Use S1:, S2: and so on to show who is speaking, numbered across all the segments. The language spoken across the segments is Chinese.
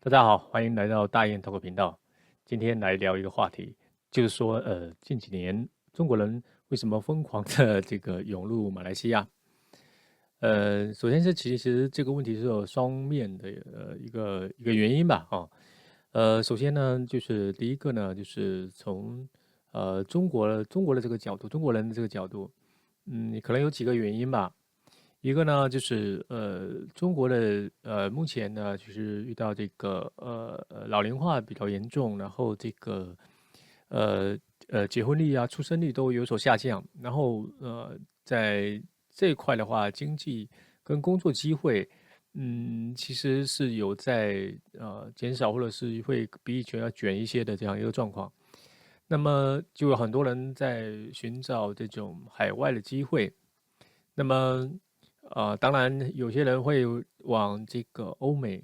S1: 大家好，欢迎来到大雁 Talk 频道。今天来聊一个话题，就是说，近几年中国人为什么疯狂的这个涌入马来西亚？首先是其实这个问题是有双面的，一个原因吧，首先呢，就是第一个呢，就是从中国的这个角度，中国人的这个角度，可能有几个原因吧。一个呢，就是中国的目前呢，就是遇到这个老龄化比较严重，然后这个呃结婚率啊、出生率都有所下降，然后在这一块的话，经济跟工作机会，其实是有在减少，或者是会比以前要卷一些的这样一个状况。那么就有很多人在寻找这种海外的机会。那么，当然有些人会往这个欧美，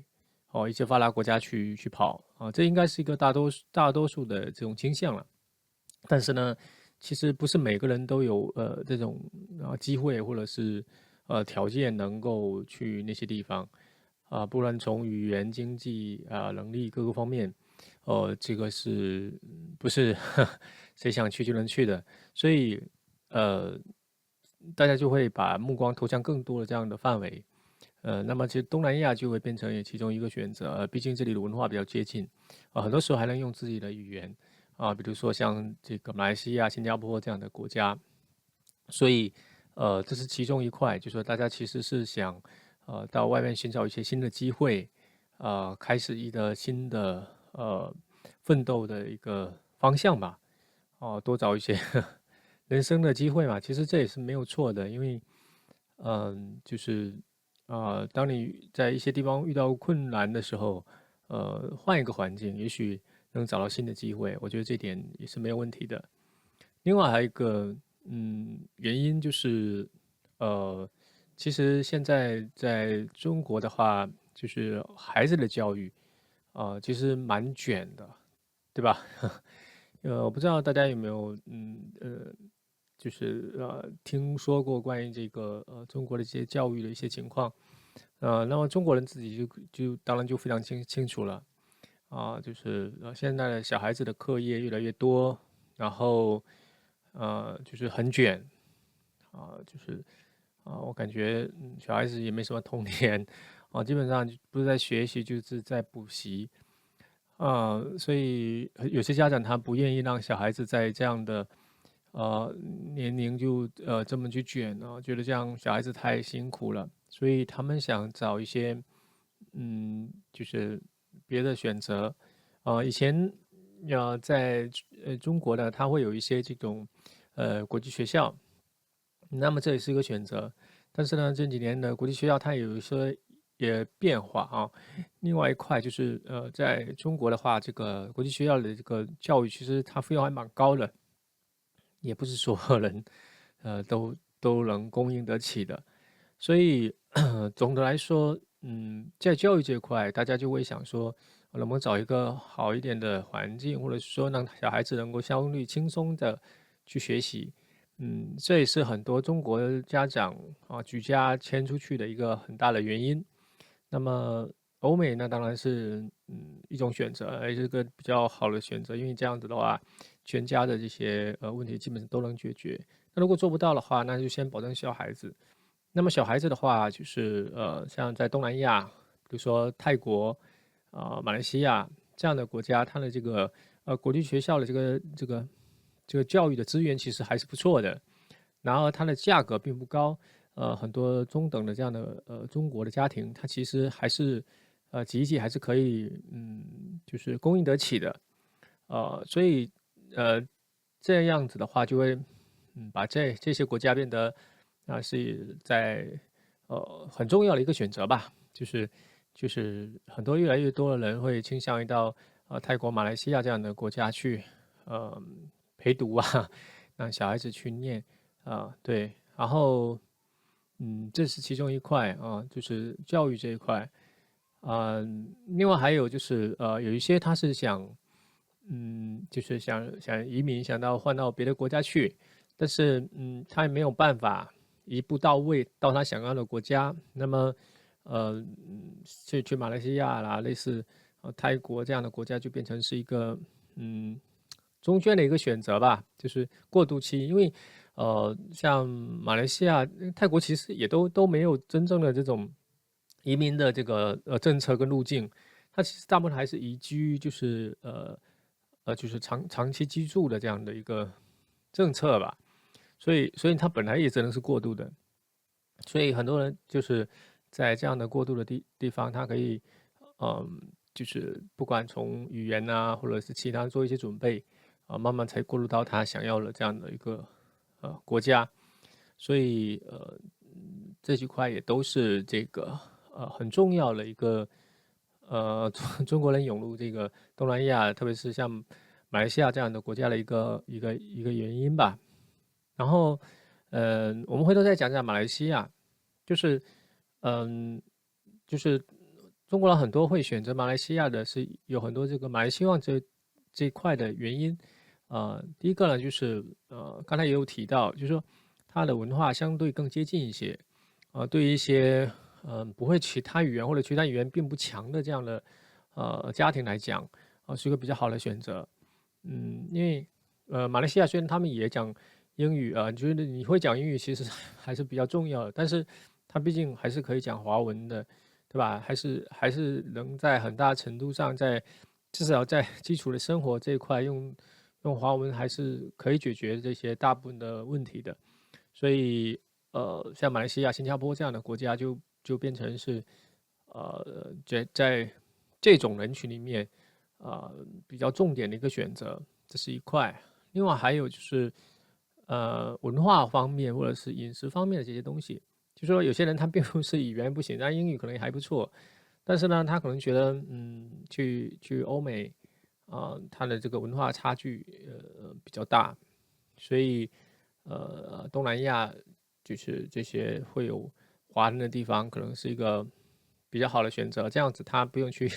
S1: 一些发达国家去跑啊，这应该是一个大多数的这种倾向了。但是呢，其实不是每个人都有这种机会或者是条件能够去那些地方不论从语言、经济能力各个方面，这个是不是谁想去就能去的？所以呃，大家就会把目光投向更多的这样的范围。那么其实东南亚就会变成其中一个选择，毕竟这里的文化比较接近，很多时候还能用自己的语言比如说像这个马来西亚、新加坡这样的国家，所以这是其中一块，就是说大家其实是想到外面寻找一些新的机会，开始一个新的奋斗的一个方向吧，多找一些人生的机会嘛，其实这也是没有错的，因为就是当你在一些地方遇到困难的时候，换一个环境，也许能找到新的机会，我觉得这点也是没有问题的。另外还有一个原因就是，呃，其实现在在中国的话，就是孩子的教育，其实蛮卷的，对吧？我不知道大家有没有就是听说过关于这个中国的一些教育的一些情况，那么中国人自己就当然就非常清楚了就是现在的小孩子的课业越来越多，然后就是很卷就是我感觉小孩子也没什么童年基本上就不是在学习就是在补习所以有些家长他不愿意让小孩子在这样的年龄就这么去卷觉得这样小孩子太辛苦了，所以他们想找一些就是别的选择。以前在中国呢，它会有一些这种国际学校，那么这也是一个选择。但是呢，这几年的国际学校它有一些也变化另外一块就是在中国的话，这个国际学校的这个教育其实它费用还蛮高的，也不是所有人都能供应得起的。所以总的来说，在教育这一块，大家就会想说，能不能找一个好一点的环境，或者是说让小孩子能够相对轻松的去学习。这也是很多中国家长举家迁出去的一个很大的原因。那么欧美那当然是一种选择，也是个比较好的选择，因为这样子的话，全家的这些问题基本上都能解决。那如果做不到的话，那就先保证小孩子。那么小孩子的话，就是像在东南亚，比如说泰国、马来西亚这样的国家，它的这个国际学校的这个教育的资源其实还是不错的，然后它的价格并不高，很多中等的这样的中国的家庭，它其实还是经济还是可以就是供应得起的，所以呃这样子的话就会把这些国家变得是在很重要的一个选择吧，就是很多越来越多的人会倾向于到泰国、马来西亚这样的国家去呃陪读让小孩子去念对，然后这是其中一块就是教育这一块，另外还有就是有一些他是想就是想移民，想换到别的国家去，但是他也没有办法一步到位到他想要的国家。那么去马来西亚啦，类似泰国这样的国家就变成是一个嗯中间的一个选择吧，就是过渡期。因为像马来西亚、泰国其实也都没有真正的这种移民的这个政策跟路径，它其实大部分还是移居，就是就是长期居住的这样的一个政策吧。所以它本来也只能是过渡的，所以很多人就是在这样的过渡的地方，他可以就是不管从语言啊，或者是其他做一些准备慢慢才过渡到他想要的这样的一个国家。所以这几块也都是这个很重要的一个中国人涌入这个东南亚，特别是像马来西亚这样的国家的一个原因吧。然后我们回头再讲讲马来西亚，就是嗯，就是中国人很多会选择马来西亚的是有很多这个马来西亚这一块的原因。第一个呢，就是刚才也有提到，就是说它的文化相对更接近一些。对于一些不会其他语言或者其他语言并不强的这样的家庭来讲，是一个比较好的选择。因为马来西亚虽然他们也讲英语就是你会讲英语其实还是比较重要的，但是它毕竟还是可以讲华文的，对吧？还是能在很大程度上至少在基础的生活这一块用华文还是可以解决这些大部分的问题的。所以像马来西亚、新加坡这样的国家就变成是在这种人群里面比较重点的一个选择，这是一块。另外还有就是文化方面或者是饮食方面的这些东西，就说有些人他并不是语言不行，他英语可能也还不错，但是呢，他可能觉得去欧美他的这个文化差距比较大，所以东南亚就是这些会有华人的地方，可能是一个比较好的选择。这样子他不用去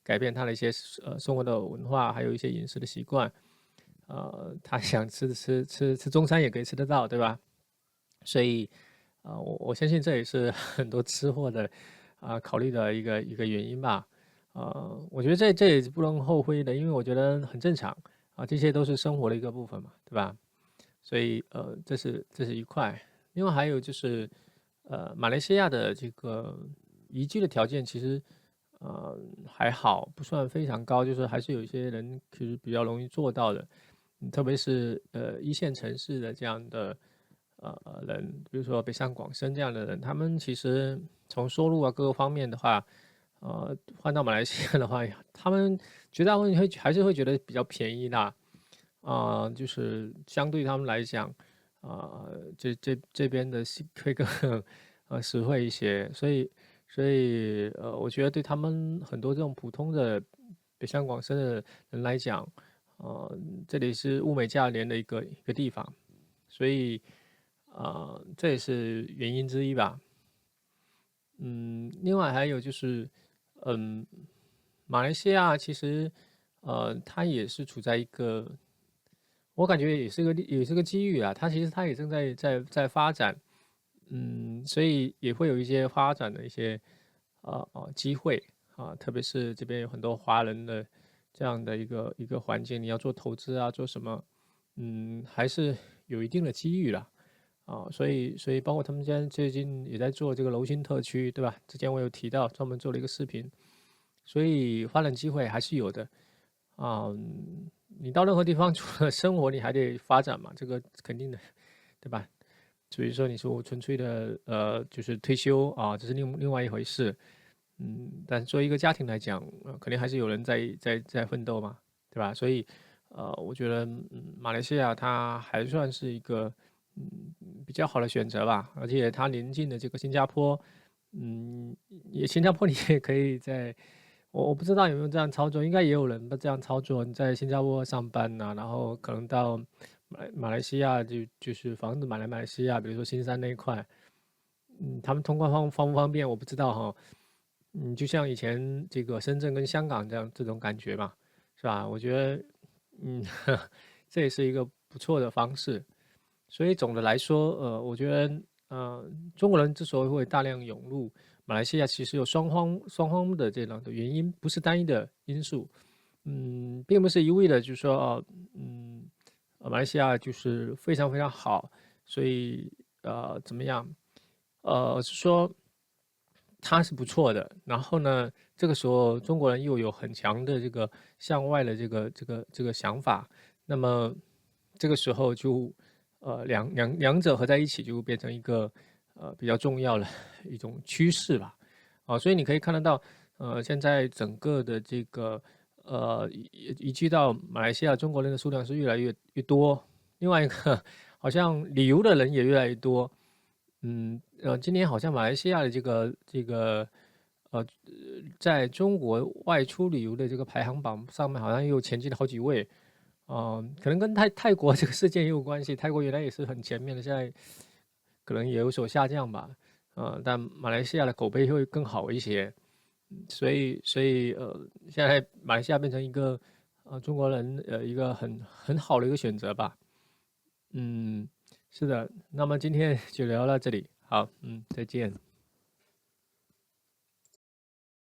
S1: 改变他的一些生活的文化，还有一些饮食的习惯。他想吃中餐也可以吃得到，对吧？所以我相信这也是很多吃货的考虑的一个原因吧。我觉得这也是不能后悔的，因为我觉得很正常这些都是生活的一个部分嘛，对吧？所以这是一块。另外还有就是马来西亚的这个宜居的条件其实还好，不算非常高，就是还是有一些人其实比较容易做到的。特别是一线城市的这样的人，比如说北上广深这样的人，他们其实从收入各个方面的话，换到马来西亚的话，他们绝大部分还是会觉得比较便宜的。就是相对他们来讲，这边的会更实惠一些，所以我觉得对他们很多这种普通的北上广深的人来讲，这里是物美价廉的一个地方，所以这也是原因之一吧。另外还有就是，嗯，马来西亚其实它也是处在一个我感觉也是个机遇啊，它其实它也正在发展。所以也会有一些发展的一些机会特别是这边有很多华人的这样的一个环境，你要做投资做什么，还是有一定的机遇了所以包括他们家最近也在做这个楼心特区，对吧？之前我有提到，专门做了一个视频，所以发展机会还是有的。你到任何地方除了生活，你还得发展嘛，这个肯定的，对吧？所以说你说我纯粹的就是退休这是另外一回事。但作为一个家庭来讲，肯定还是有人在奋斗嘛，对吧？所以我觉得马来西亚它还算是一个比较好的选择吧，而且它临近的这个新加坡，新加坡你也可以我不知道有没有这样操作，应该也有人这样操作。你在新加坡上班然后可能到马来西亚就是房子买来马来西亚，比如说新山那一块，他们通关方不方便我不知道哈。就像以前这个深圳跟香港这种感觉嘛，是吧？我觉得嗯这也是一个不错的方式。所以总的来说，我觉得中国人之所以会大量涌入马来西亚其实有双方的这样的原因，不是单一的因素。并不是一味的就说马来西亚就是非常非常好，所以怎么样？是说它是不错的。然后呢，这个时候中国人又有很强的这个向外的这个想法，那么这个时候就两者合在一起，就变成一个比较重要的一种趋势吧。所以你可以看得到，现在整个的这个移居到马来西亚中国人的数量是越来越多。另外一个，好像旅游的人也越来越多。今年好像马来西亚的这个在中国外出旅游的这个排行榜上面，好像又前进了好几位。可能跟泰国这个事件也有关系。泰国原来也是很前面的，现在可能也有所下降吧。但马来西亚的口碑会更好一些。所以现在马来西亚变成一个中国人一个很好的一个选择吧。嗯，是的。那么今天就聊到这里，好，再见。